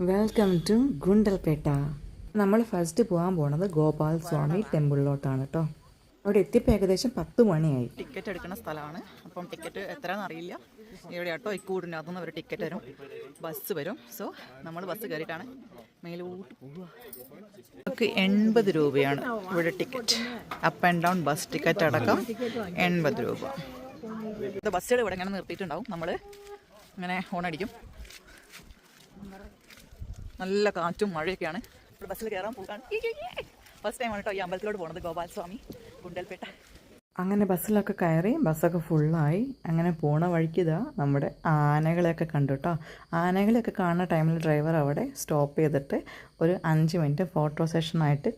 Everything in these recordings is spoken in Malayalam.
Welcome to Gundlupet. നമ്മൾ ഫസ്റ്റ് പോകാൻ പോണത് ഗോപാൽ സ്വാമി ടെമ്പിളിലോട്ടാണ് കേട്ടോ. അവിടെ എത്തിയപ്പോൾ ഏകദേശം 10 മണിയായി. ടിക്കറ്റ് എടുക്കുന്ന സ്ഥലമാണ്. അപ്പം ടിക്കറ്റ് എത്രയാണെന്ന് അറിയില്ല. ഇവിടെ കേട്ടോ ഇക്കൂടിനകത്തുനിന്ന് ഒരു ടിക്കറ്റ് വരും, ബസ് വരും. സോ നമ്മൾ ബസ് കയറിയിട്ടാണ് മേലോട്ട് പോവുക. നമുക്ക് 80 രൂപയാണ് ഇവിടെ ticket. Up and down bus ticket അടക്കം 80 രൂപ. ബസ്സുകൾ ഇവിടെ ഇങ്ങനെ നിർത്തിയിട്ടുണ്ടാവും. നമ്മൾ ഇങ്ങനെ ഹോണടിക്കും. നല്ല കാറ്റും മഴയൊക്കെയാണ്. ഇവിടെ ബസ്സിൽ കയറാൻ പോകാൻ ഫസ്റ്റ് ടൈമാണ് കേട്ടോ ഈ അമ്പലത്തിലോട്ട് പോകുന്നത്. ഗോപാൽ സ്വാമി ഗുണ്ടൽപേട്ട. അങ്ങനെ ബസ്സിലൊക്കെ കയറി ബസ്സൊക്കെ ഫുള്ളായി. അങ്ങനെ പോണ വഴിക്ക് ഇതാ നമ്മുടെ ആനകളെയൊക്കെ കണ്ടു കേട്ടോ. ആനകളെയൊക്കെ കാണുന്ന ടൈമിൽ ഡ്രൈവർ അവിടെ സ്റ്റോപ്പ് ചെയ്തിട്ട് ഒരു 5 മിനിറ്റ് ഫോട്ടോ സെഷനായിട്ട്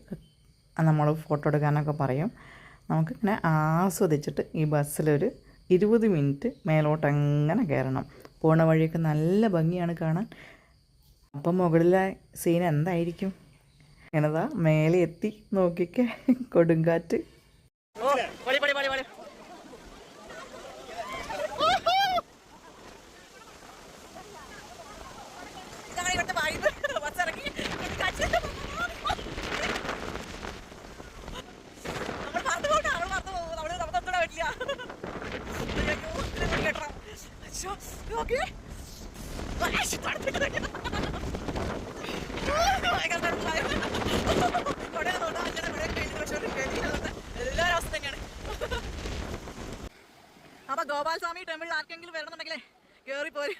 നമ്മൾ ഫോട്ടോ എടുക്കാനൊക്കെ പറയും. നമുക്കിങ്ങനെ ആസ്വദിച്ചിട്ട് ഈ ബസ്സിലൊരു 20 മിനിറ്റ് മേലോട്ട് അങ്ങനെ കയറണം. പോണ വഴിയൊക്കെ നല്ല ഭംഗിയാണ് കാണാൻ. അപ്പം മുകളിലെ സീൻ എന്തായിരിക്കും? എന്നതാ മേലെ എത്തി നോക്കിക്കെ കൊടുങ്കാറ്റ്. അപ്പൊ ഗോപാൽ സ്വാമി ടെമ്പിളിൽ ആർക്കെങ്കിലും വരണമെന്നുണ്ടെങ്കിലേ കയറി പോര്.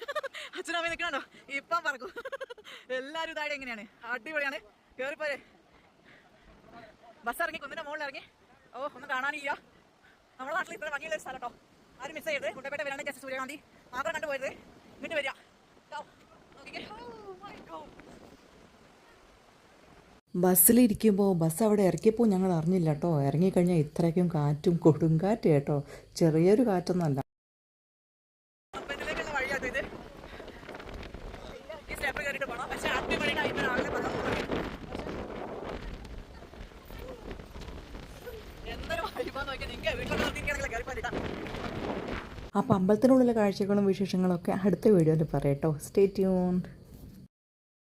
അച്ഛനമ്മ നിൽക്കണോ ഇപ്പം പറക്കും. എല്ലാവരും ഇതായിട്ട് എങ്ങനെയാണ്, അടിപൊളിയാണ്. കയറി പോരെ. ബസ് ഇറങ്ങി കുന്നിന്റെ മുകളിൽ ഇറങ്ങി. ഒന്നും കാണാനില്ല. നമ്മുടെ നാട്ടിൽ ഇത്ര ഭംഗിയുള്ള ഒരു സ്ഥലം കേട്ടോ. ആരും മിസ് ചെയ്യരുത്. ഗുണ്ടൽപേട്ട വരാണ്ട് ജസ്റ്റ് സൂര്യകാന്തി മാത്രം കണ്ടുപോയത്. ഇങ്ങോട്ട് വരിക. ബസ്സിലിരിക്കുമ്പോൾ ബസ് അവിടെ ഇറക്കിയപ്പോൾ ഞങ്ങൾ അറിഞ്ഞില്ല കേട്ടോ. ഇറങ്ങിക്കഴിഞ്ഞാൽ ഇത്രയ്ക്കും കാറ്റും കൊടുങ്കാറ്റ് കേട്ടോ. ചെറിയൊരു കാറ്റൊന്നുമല്ല. അപ്പോൾ അമ്പലത്തിനുള്ളിലെ കാഴ്ചകളും വിശേഷങ്ങളൊക്കെ അടുത്ത വീഡിയോയിൽ പറയാം കേട്ടോ. Stay tuned.